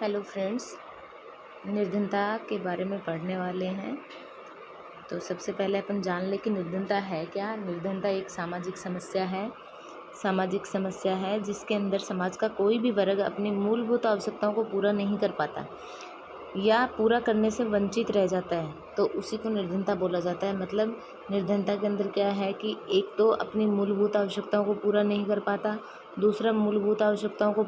Hello friends, निर्धनता के बारे में पढ़ने वाले हैं। तो सबसे पहले अपन जान लें कि निर्धनता है क्या। निर्धनता एक सामाजिक समस्या है जिसके अंदर समाज का कोई भी वर्ग अपनी मूलभूत आवश्यकताओं को पूरा नहीं कर पाता या पूरा करने से वंचित रह जाता है, तो उसी को निर्धनता बोला जाता है। मतलब निर्धनता के अंदर क्या है कि एक तो अपनी मूलभूत आवश्यकताओं को पूरा नहीं कर पाता, दूसरा मूलभूत आवश्यकताओं को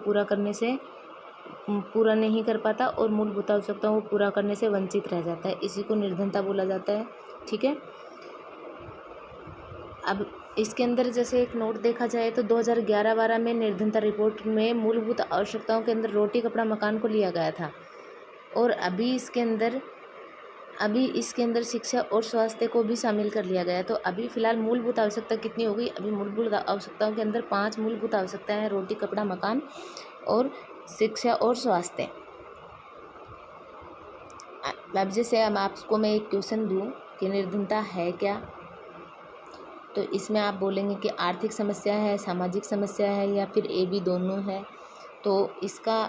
पूरा नहीं कर पाता और मूलभूत आवश्यकताओं को पूरा करने से वंचित रह जाता है। इसी को निर्धनता बोला जाता है। ठीक है। अब इसके अंदर जैसे एक नोट देखा जाए तो 2011-12 में निर्धनता रिपोर्ट में मूलभूत आवश्यकताओं के अंदर रोटी, कपड़ा, मकान को लिया गया था और अभी इसके अंदर शिक्षा और स्वास्थ्य को भी शामिल कर लिया गया है। तो अभी फ़िलहाल मूलभूत आवश्यकता कितनी हो गई? अभी मूलभूत आवश्यकताओं के अंदर 5 मूलभूत आवश्यकताएं हैं: रोटी, कपड़ा, मकान और शिक्षा और स्वास्थ्य। अब जैसे अब आपको मैं एक क्वेश्चन दूं कि निर्धनता है क्या, तो इसमें आप बोलेंगे कि आर्थिक समस्या है, सामाजिक समस्या है या फिर ए बी दोनों है। तो इसका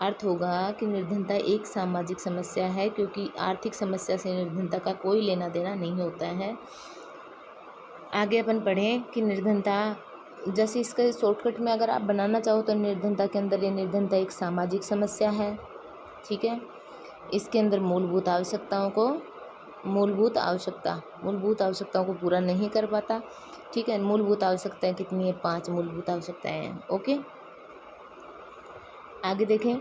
अर्थ होगा कि निर्धनता एक सामाजिक समस्या है, क्योंकि आर्थिक समस्या से निर्धनता का कोई लेना देना नहीं होता है। आगे अपन पढ़ें कि निर्धनता, जैसे इसका शॉर्टकट में अगर आप बनाना चाहो तो निर्धनता के अंदर ये निर्धनता एक सामाजिक समस्या है। ठीक है। इसके अंदर मूलभूत आवश्यकताओं को पूरा नहीं कर पाता। ठीक है। मूलभूत आवश्यकताएं कितनी है? 5 मूलभूत आवश्यकताएं हैं। ओके, आगे देखें।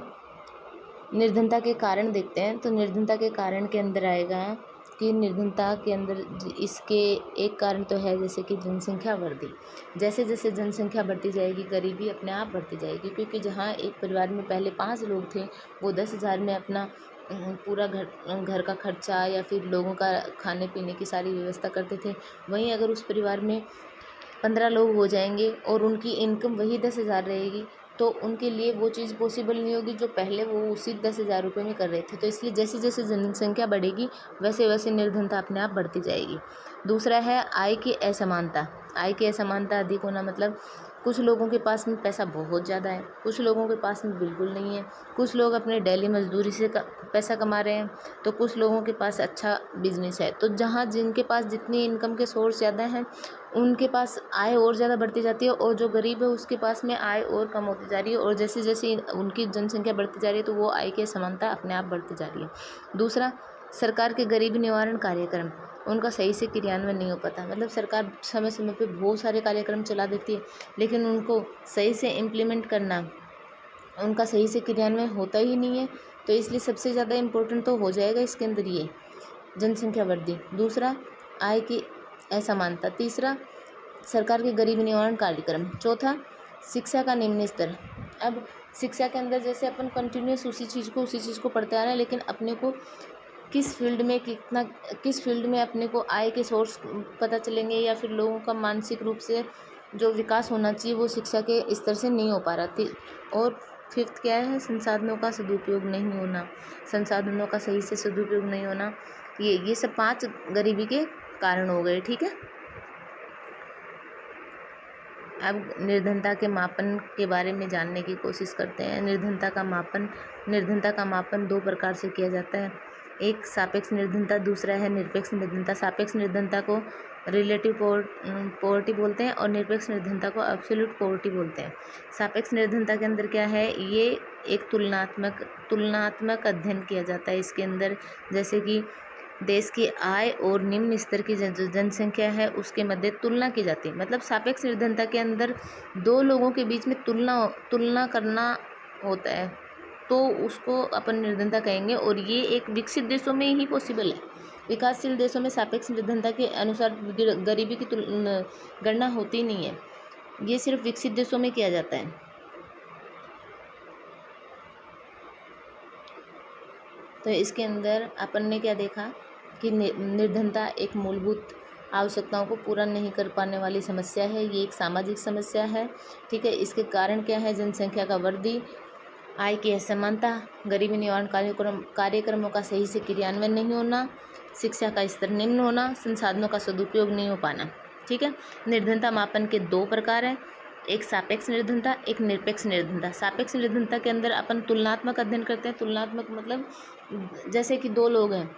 निर्धनता के कारण देखते हैं। तो निर्धनता के कारण के अंदर आएगा कि निर्धनता के अंदर इसके एक कारण तो है जैसे कि जनसंख्या वृद्धि। जैसे जैसे जनसंख्या बढ़ती जाएगी, गरीबी अपने आप बढ़ती जाएगी, क्योंकि जहाँ एक परिवार में पहले 5 लोग थे, वो 10,000 में अपना पूरा घर का खर्चा या फिर लोगों का खाने पीने की सारी व्यवस्था करते थे। वहीं अगर उस परिवार में 15 लोग हो जाएंगे और उनकी इनकम वही 10,000 रहेगी, तो उनके लिए वो चीज़ पॉसिबल नहीं होगी जो पहले वो उसी 10,000 रुपये में कर रहे थे। तो इसलिए जैसे जैसे जनसंख्या बढ़ेगी वैसे वैसे निर्धनता अपने आप बढ़ती जाएगी। दूसरा है आय की असमानता। आय की असमानता अधिक होना, मतलब कुछ लोगों के पास में पैसा बहुत ज़्यादा है, कुछ लोगों के पास में बिल्कुल नहीं है। कुछ लोग अपने डेली मजदूरी से पैसा कमा रहे हैं, तो कुछ लोगों के पास अच्छा बिजनेस है। तो जहाँ जिनके पास जितनी इनकम के सोर्स ज़्यादा हैं उनके पास आय और ज़्यादा बढ़ती जाती है, और जो गरीब है उसके पास में आय और कम होती जा रही है। और जैसे जैसे उनकी जनसंख्या बढ़ती जा रही है तो वो आय की असमानता अपने आप बढ़ती जा रही है। दूसरा, सरकार के गरीबी निवारण कार्यक्रम, उनका सही से क्रियान्वयन नहीं हो पाता। मतलब सरकार समय समय पे बहुत सारे कार्यक्रम चला देती है, लेकिन उनको सही से इम्प्लीमेंट करना, उनका सही से क्रियान्वयन होता ही नहीं है। तो इसलिए सबसे ज़्यादा इम्पोर्टेंट तो हो जाएगा इसके अंदर ये जनसंख्या वृद्धि। दूसरा, आय की असमानता। तीसरा, सरकार के गरीबी निवारण कार्यक्रम। चौथा, शिक्षा का निम्न स्तर। अब शिक्षा के अंदर जैसे अपन कंटिन्यूस उसी चीज़ को पढ़ते आ रहे हैं, लेकिन अपने को किस फील्ड में अपने को आय के सोर्स पता चलेंगे या फिर लोगों का मानसिक रूप से जो विकास होना चाहिए वो शिक्षा के स्तर से नहीं हो पा रहा थी। और फिफ्थ क्या है? संसाधनों का सदुपयोग नहीं होना, संसाधनों का सही से सदुपयोग नहीं होना। ये सब 5 गरीबी के कारण हो गए। ठीक है। अब निर्धनता के मापन के बारे में जानने की कोशिश करते हैं। निर्धनता का मापन 2 प्रकार से किया जाता है। एक सापेक्ष निर्धनता, दूसरा है निरपेक्ष निर्धनता। सापेक्ष निर्धनता को रिलेटिव पॉवर्टी बोलते हैं और निरपेक्ष निर्धनता को एब्सोल्यूट पॉवर्टी बोलते हैं। सापेक्ष निर्धनता के अंदर क्या है? ये एक तुलनात्मक अध्ययन किया जाता है इसके अंदर, जैसे कि देश की आय और निम्न स्तर की जनसंख्या है उसके मध्य तुलना की जाती है। मतलब सापेक्ष निर्धनता के अंदर 2 लोगों के बीच में तुलना करना होता है, तो उसको अपन निर्धनता कहेंगे। और ये एक विकसित देशों में ही पॉसिबल है। विकासशील देशों में सापेक्ष निर्धनता के अनुसार गरीबी की गणना होती नहीं है। ये सिर्फ विकसित देशों में किया जाता है। तो इसके अंदर अपन ने क्या देखा कि निर्धनता एक मूलभूत आवश्यकताओं को पूरा नहीं कर पाने वाली समस्या है। ये एक सामाजिक समस्या है। ठीक है। इसके कारण क्या है? जनसंख्या का वृद्धि, आय की असमानता, गरीबी निवारण कार्यक्रमों का सही से क्रियान्वयन नहीं होना, शिक्षा का स्तर निम्न होना, संसाधनों का सदुपयोग नहीं हो पाना। ठीक है। निर्धनता मापन के 2 प्रकार हैं। एक सापेक्ष निर्धनता, एक निरपेक्ष निर्धनता। सापेक्ष निर्धनता के अंदर अपन तुलनात्मक अध्ययन करते हैं। तुलनात्मक मतलब जैसे कि दो लोग हैं,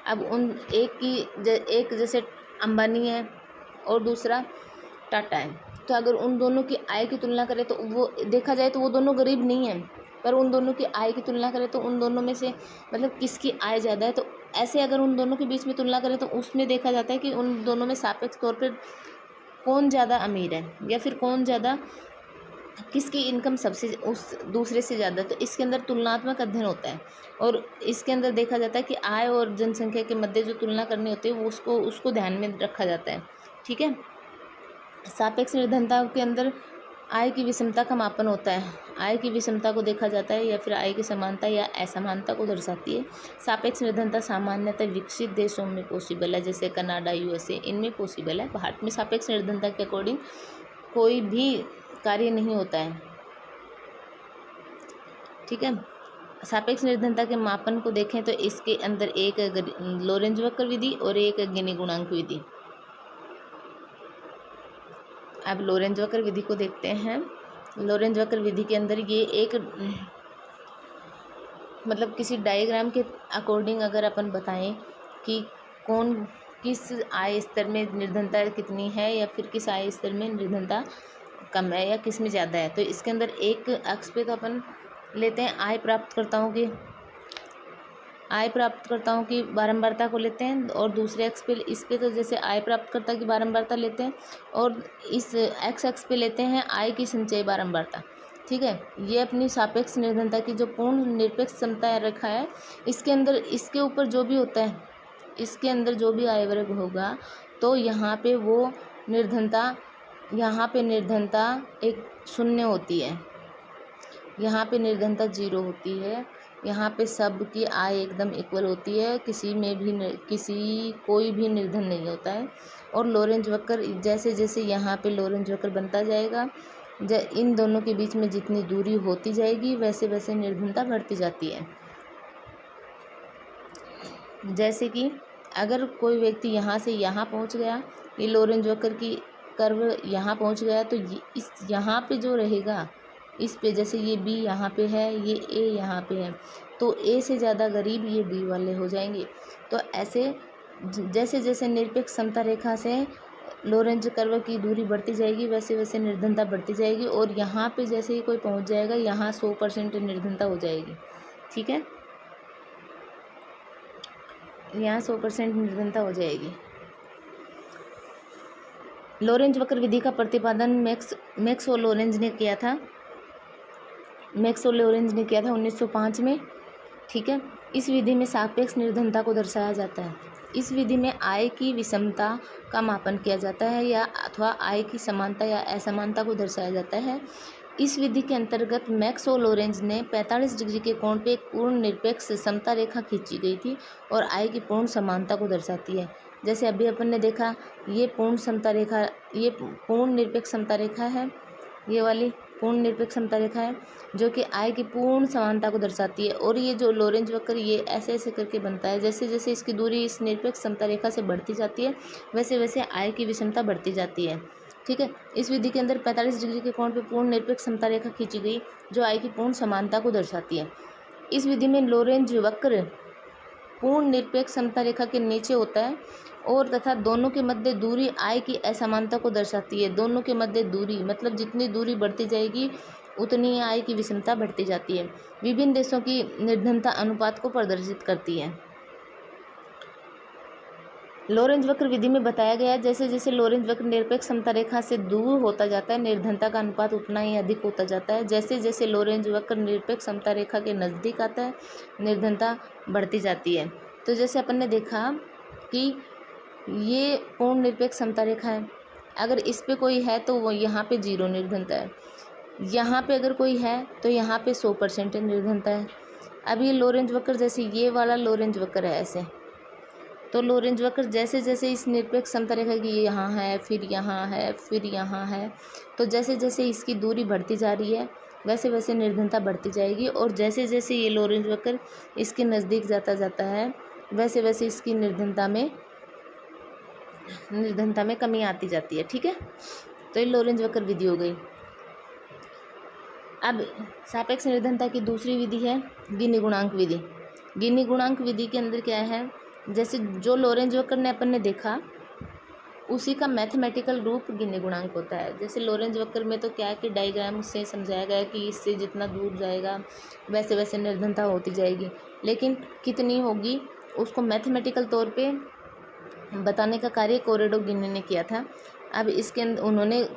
अब उन एक जैसे अंबानी है और दूसरा टाटा है, तो अगर उन दोनों की आय की तुलना करें तो वो देखा जाए तो वो दोनों गरीब नहीं हैं, पर उन दोनों की आय की तुलना करें तो उन दोनों में से मतलब किसकी आय ज़्यादा है, तो ऐसे अगर उन दोनों के बीच में तुलना करें तो उसमें देखा जाता है कि उन दोनों में सापेक्ष तौर पर कौन ज़्यादा अमीर है, या फिर कौन ज़्यादा, किसकी इनकम सबसे उस दूसरे से ज़्यादा। तो इसके अंदर तुलनात्मक अध्ययन होता है, और इसके अंदर देखा जाता है कि आय और जनसंख्या के मध्य जो तुलना करनी होती है वो उसको ध्यान में रखा जाता है। ठीक है। सापेक्ष निर्धनता के अंदर आय की विषमता का मापन होता है। आय की विषमता को देखा जाता है, या फिर आय की समानता या असमानता को दर्शाती है। सापेक्ष निर्धनता सामान्यतः विकसित देशों में पॉसिबल है, जैसे कनाडा, यूएसए, इनमें पॉसिबल है। भारत में सापेक्ष निर्धनता के अकॉर्डिंग कोई भी कार्य नहीं होता है। ठीक है। सापेक्ष निर्धनता के मापन को देखें तो इसके अंदर एक लोरेंज वक्र विधि और एक गिनी गुणांक विधि। अब लोरेंज वक्र विधि को देखते हैं। लोरेंज वक्र विधि के अंदर ये एक मतलब किसी डायग्राम के अकॉर्डिंग अगर अपन बताएं कि कौन किस आय स्तर में निर्धनता कितनी है, या फिर किस आय स्तर में निर्धनता कम है या किस में ज़्यादा है, तो इसके अंदर एक अक्ष पे तो अपन लेते हैं आय प्राप्तकर्ताओं की बारंबारता को लेते हैं, और दूसरे अक्ष पे इस पे तो जैसे आय प्राप्तकर्ता की बारंबारता लेते हैं, और इस एक्स अक्ष पे लेते हैं आय की संचयी बारंबारता। ठीक है। ये अपनी सापेक्ष निर्धनता की जो पूर्ण निरपेक्ष समता रेखा है, इसके अंदर इसके ऊपर जो भी होता है, इसके अंदर जो भी आय वर्ग होगा, तो यहाँ पे वो निर्धनता, यहाँ पे निर्धनता एक शून्य होती है, यहाँ पे निर्धनता 0 होती है, यहाँ पे सबकी आय एकदम इक्वल होती है, कोई भी निर्धन नहीं होता है। और लोरेंज वक्र जैसे जैसे यहाँ पे लोरेंज वक्र बनता जाएगा, इन दोनों के बीच में जितनी दूरी होती जाएगी वैसे वैसे निर्धनता बढ़ती जाती है। जैसे कि अगर कोई व्यक्ति यहाँ से यहाँ पहुँच गया, ये लोरेंज वक्र की कर्व यहाँ पहुँच गया, तो इस यहाँ पे जो रहेगा, इस पे जैसे ये बी यहाँ पे है, ये ए यहाँ पे है, तो ए से ज़्यादा गरीब ये बी वाले हो जाएंगे। तो ऐसे जैसे जैसे निरपेक्ष समता रेखा से लोरेंज कर्व की दूरी बढ़ती जाएगी वैसे वैसे निर्धनता बढ़ती जाएगी, और यहाँ पे जैसे ही कोई पहुँच जाएगा यहाँ 100% निर्धनता हो जाएगी। ठीक है। यहाँ 100% निर्धनता हो जाएगी। लोरेंज वक्र विधि का प्रतिपादन मैक्स और लोरेंज ने किया था। 1905 में। ठीक है। इस विधि में सापेक्ष निर्धनता को दर्शाया जाता है। इस विधि में आय की विषमता का मापन किया जाता है, या अथवा आय की समानता या असमानता को दर्शाया जाता है। इस विधि के अंतर्गत मैक्स और लोरेंज ने 45 डिग्री के कोण पे एक पूर्ण निरपेक्ष समता रेखा खींची गई थी, और आय की पूर्ण समानता को दर्शाती है। जैसे अभी अपन ने देखा, ये पूर्ण निरपेक्ष समता रेखा है, ये वाली पूर्ण निरपेक्ष समता रेखा है जो कि आय की पूर्ण समानता को दर्शाती है। और ये जो लोरेंज वक्र ये ऐसे ऐसे करके बनता है, जैसे जैसे इसकी दूरी इस निरपेक्ष समता रेखा से बढ़ती जाती है वैसे वैसे आय की विषमता बढ़ती जाती है। ठीक है। इस विधि के अंदर 45 डिग्री के कोण पे पूर्ण निरपेक्ष समता रेखा खींची गई जो आय की पूर्ण समानता को दर्शाती है। इस विधि में लोरेंज वक्र पूर्ण निरपेक्ष समता रेखा के नीचे होता है, और तथा दोनों के मध्य दूरी आय की असमानता को दर्शाती है। दोनों के मध्य दूरी मतलब जितनी दूरी बढ़ती जाएगी उतनी आय की विषमता बढ़ती जाती है। विभिन्न देशों की निर्धनता अनुपात को प्रदर्शित करती है। लोरेंज वक्र विधि में बताया गया, जैसे जैसे लोरेंज वक्र निरपेक्ष समता रेखा से दूर होता जाता है निर्धनता का अनुपात उतना ही अधिक होता जाता है। जैसे जैसे लोरेंज वक्र निरपेक्ष समता रेखा के नज़दीक आता है निर्धनता बढ़ती जाती है। तो जैसे अपन ने देखा कि ये पूर्ण निरपेक्ष समता रेखा है, अगर इस पे कोई है तो वो यहाँ पे 0 निर्धनता है, यहाँ पे अगर कोई है तो यहाँ पे 100% निर्धनता है। अब ये लोरेंज वक्र जैसे ये वाला लोरेंज वक्र है ऐसे, तो लोरेंज वक्र जैसे जैसे इस निरपेक्ष समता रेखा की यहाँ है, फिर यहाँ है, फिर यहाँ है, तो जैसे जैसे इसकी दूरी बढ़ती जा रही है वैसे वैसे निर्धनता बढ़ती जाएगी। और जैसे जैसे ये लोरेंज वक्र इसके नज़दीक जाता है वैसे वैसे इसकी निर्धनता में कमी आती जाती है। ठीक है। तो ये लोरेंज वक्र विधि हो गई। अब सापेक्ष निर्धनता की दूसरी विधि है गिनी गुणांक विधि। गिनी गुणांक विधि के अंदर क्या है, जैसे जो लोरेंज वक्र ने अपन ने देखा उसी का मैथमेटिकल रूप गिनी गुणांक होता है। जैसे लोरेंज वक्र में तो क्या है कि डायग्राम से समझाया गया है कि इससे जितना दूर जाएगा वैसे वैसे निर्धनता होती जाएगी, लेकिन कितनी होगी उसको मैथमेटिकल तौर पे बताने का कार्य कोरेडो गिनी ने किया था। अब इसके अंदर उन्होंने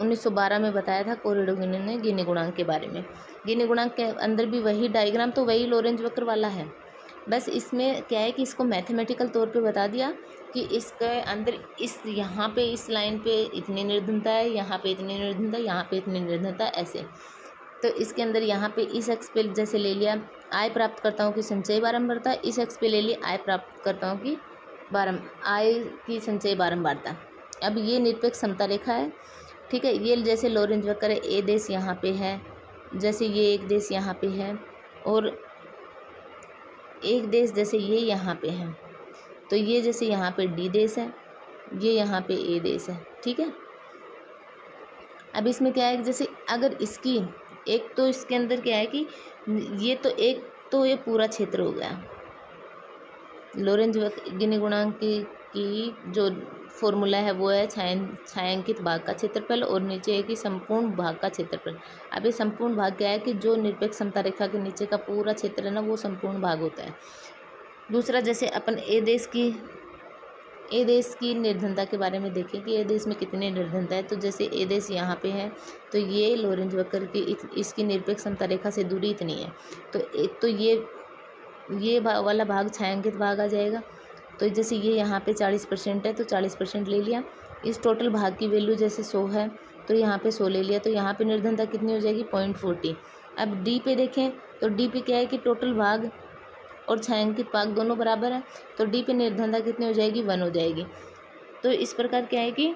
1912 में बताया था कोरेडो गिनी ने गिनी गुणांक के बारे में। गिनी गुणांक के अंदर भी वही डायग्राम तो वही लोरेंज वक्र वाला है, बस इसमें क्या है कि इसको मैथमेटिकल तौर पे बता दिया कि इसके अंदर इस यहाँ पे इस लाइन पे इतनी निर्धनता है, यहाँ पे इतनी निर्धनता है, यहाँ पे इतनी निर्धनता है, ऐसे। तो इसके अंदर यहाँ पे इस एक्स पे जैसे ले लिया आय प्राप्त करता हूँ कि संचय बारंबारता, इस एक्स पे ले लिया आय प्राप्त करता हूँ कि आय की संचय बारंबारता। अब ये निरपेक्ष समता रेखा है, ठीक है। ये जैसे लोरेंज वक्र है, ए देश यहाँ पे है, जैसे ये एक देश यहाँ पे है और एक देश जैसे ये यहाँ पे है, तो ये जैसे यहाँ पे डी देश है, ये यहाँ पे ए देश है, ठीक है। अब इसमें क्या है, जैसे अगर इसकी एक तो इसके अंदर क्या है कि ये तो एक तो ये पूरा क्षेत्र हो गया लोरेंज गिनी गुणांक की जो फॉर्मूला है वो है छायांकित भाग का क्षेत्रफल और नीचे है कि संपूर्ण भाग का क्षेत्रफल। अब ये संपूर्ण भाग क्या है कि जो निरपेक्ष समता रेखा के नीचे का पूरा क्षेत्र है ना वो संपूर्ण भाग होता है। दूसरा जैसे अपन ए देश की निर्धनता के बारे में देखें कि ए देश में कितनी निर्धनता है, तो जैसे ए देश यहाँ पे है तो ये लोरेंज वक्र की इसकी निरपेक्ष समता रेखा से दूरी इतनी है, तो एक तो ये वाला भाग छायांकित भाग आ जाएगा। तो जैसे ये यहाँ पे 40% है तो 40% ले लिया। इस टोटल भाग की वैल्यू जैसे 100 है तो यहाँ पे 100 ले लिया, तो यहाँ पे निर्धनता कितनी हो जाएगी 0.40। अब डी पे देखें तो डी पे क्या है कि टोटल भाग और छायांकित भाग दोनों बराबर है, तो डी पे निर्धनता कितनी हो जाएगी 1 हो जाएगी। तो इस प्रकार क्या है कि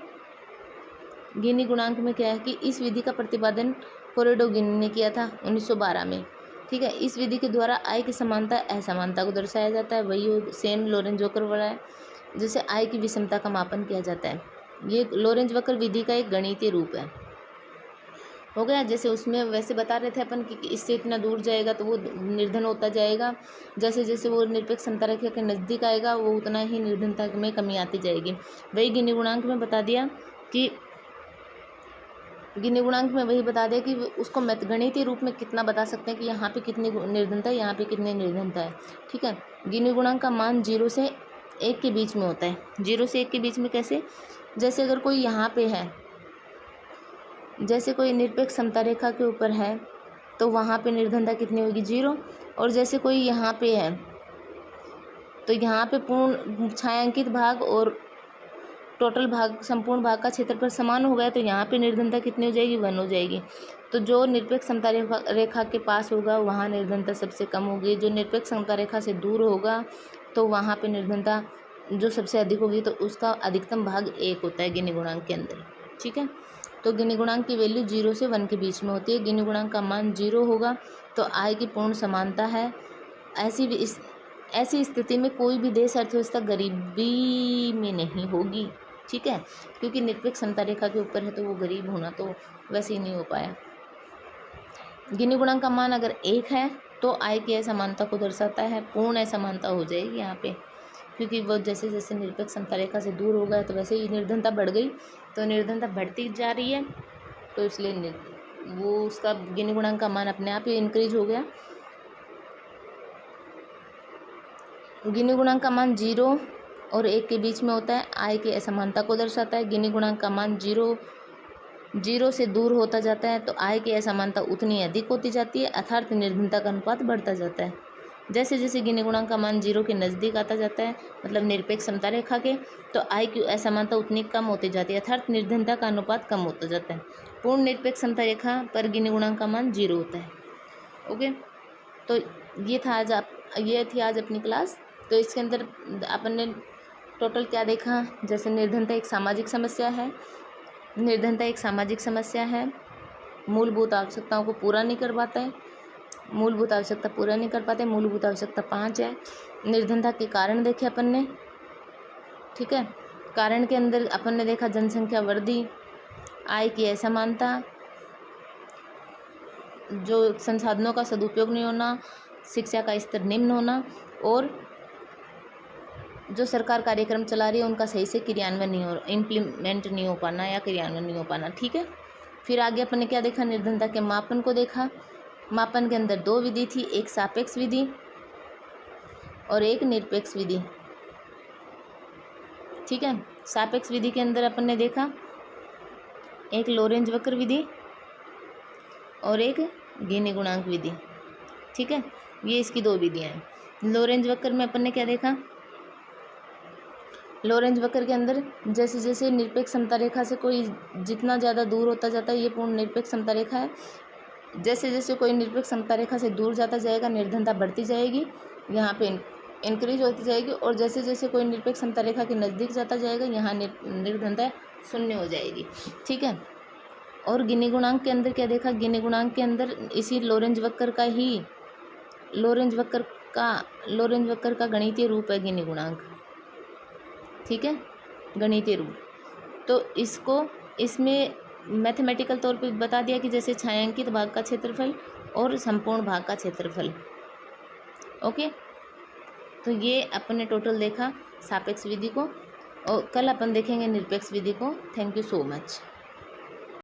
गिनी गुणांक में क्या है कि इस विधि का प्रतिपादन कोरेडो गिनी ने किया था 1912 में, ठीक है। इस विधि के द्वारा आय की समानता असमानता को दर्शाया जाता है, वही सेम लोरेंज वक्र वाला है, जैसे आय की विषमता का मापन किया जाता है। ये लोरेंज वक्र विधि का एक गणितीय रूप है, हो गया। जैसे उसमें वैसे बता रहे थे अपन कि इससे इतना दूर जाएगा तो वो निर्धन होता जाएगा, जैसे जैसे वो निरपेक्ष समता रेखा के नज़दीक आएगा वो उतना ही निर्धनता में कमी आती जाएगी। वही गिनी गुणांक में बता दिया कि उसको गणितीय रूप में कितना बता सकते हैं कि यहाँ पे कितनी निर्धनता है, यहाँ पे कितनी निर्धनता है, ठीक है। गिनी गुणांक का मान 0 से 1 के बीच में होता है। 0 से 1 के बीच में कैसे, जैसे अगर कोई यहाँ पे है, जैसे कोई निरपेक्ष समता रेखा के ऊपर है तो वहाँ पे निर्धनता कितनी होगी 0, और जैसे कोई यहाँ पे है तो यहाँ पे पूर्ण छायांकित भाग और टोटल भाग संपूर्ण भाग का क्षेत्रफल समान हो गया, तो यहाँ पे निर्धनता कितनी हो जाएगी 1 हो जाएगी। तो जो निरपेक्ष समता रेखा के पास होगा वहाँ निर्धनता सबसे कम होगी, जो निरपेक्ष समता रेखा से दूर होगा तो वहाँ पे निर्धनता जो सबसे अधिक होगी, तो उसका अधिकतम भाग 1 होता है गिनी गुणांक के अंदर, ठीक है। तो गिनी गुणांक की वैल्यू 0 से 1 के बीच में होती है। गिनी गुणांक का मान 0 होगा तो आय की पूर्ण समानता है। ऐसी स्थिति में कोई भी देश अर्थव्यवस्था गरीबी में नहीं होगी, ठीक है, क्योंकि निरपेक्ष समता रेखा के ऊपर है तो वो गरीब होना तो वैसे ही नहीं हो पाया। गिनी गुणांक का मान अगर 1 है तो आय की असमानता को दर्शाता है, पूर्ण असमानता हो जाएगी यहाँ पे, क्योंकि वो जैसे जैसे निरपेक्ष समता रेखा से दूर हो गया तो वैसे ही निर्धनता बढ़ गई, तो निर्धनता बढ़ती जा रही है, तो इसलिए वो उसका गिनी गुणांक का मान अपने आप ही इंक्रीज हो गया। गिनी गुणांक का मान 0 और 1 के बीच में होता है, आय की असमानता को दर्शाता है। गिनी गुणांक का मान 0 से दूर होता जाता है तो आय की असमानता उतनी अधिक होती जाती है, अर्थात निर्धनता का अनुपात बढ़ता जाता है। जैसे जैसे गिनी गुणांक का मान 0 के नज़दीक आता जाता है, मतलब निरपेक्ष समता रेखा के, तो आय की असमानता उतनी कम होती जाती है, अर्थात निर्धनता का अनुपात कम होता जाता है। पूर्ण निरपेक्ष समता रेखा पर गिनी गुणांक का मान 0 होता है। ओके, तो ये थी आज अपनी क्लास। तो इसके अंदर अपन ने टोटल क्या देखा, जैसे निर्धनता एक सामाजिक समस्या है, मूलभूत आवश्यकताओं को पूरा नहीं कर पाता है, मूलभूत आवश्यकता पूरा नहीं कर पाते, मूलभूत आवश्यकता 5 है। निर्धनता के कारण देखे अपन ने, ठीक है। कारण के अंदर अपन ने देखा जनसंख्या वृद्धि, आय की असमानता, जो संसाधनों का सदुपयोग नहीं होना, शिक्षा का स्तर निम्न होना, और जो सरकार कार्यक्रम चला रही है उनका सही से क्रियान्वयन नहीं हो, इम्प्लीमेंट नहीं हो पाना या क्रियान्वयन नहीं हो पाना। ठीक है, फिर आगे अपन ने क्या देखा, निर्धनता के मापन को देखा। मापन के अंदर दो विधि थी, एक सापेक्ष विधि और एक निरपेक्ष विधि। ठीक है, सापेक्ष विधि के अंदर अपन ने देखा एक लोरेंज वक्र विधि और एक गिनी गुणांक विधि। ठीक है, ये इसकी दो विधियां हैं। लोरेंज वक्र में अपन ने क्या देखा, लोरेंज वक्र के अंदर जैसे जैसे निरपेक्ष समता रेखा से कोई जितना ज़्यादा दूर होता जाता है, ये पूर्ण निरपेक्ष समता रेखा है, जैसे जैसे कोई निरपेक्ष समता रेखा से दूर जाता जाएगा निर्धनता बढ़ती जाएगी, यहाँ पे इंक्रीज होती जाएगी, और जैसे जैसे कोई निरपेक्ष समता रेखा के नज़दीक जाता जाएगा यहाँ निर्धनता शून्य हो जाएगी। ठीक है, और गिनी गुणांक के अंदर क्या देखा, गिनी गुणांक के अंदर इसी लोरेंज वक्र का ही लोरेंज वक्र का गणितीय रूप है गिनी गुणांक। ठीक है, गणितीय रूप। तो इसमें मैथमेटिकल तौर पे बता दिया कि जैसे छायांकित भाग का क्षेत्रफल और संपूर्ण भाग का क्षेत्रफल। ओके, तो ये अपन ने टोटल देखा सापेक्ष विधि को, और कल अपन देखेंगे निरपेक्ष विधि को। Thank you so much.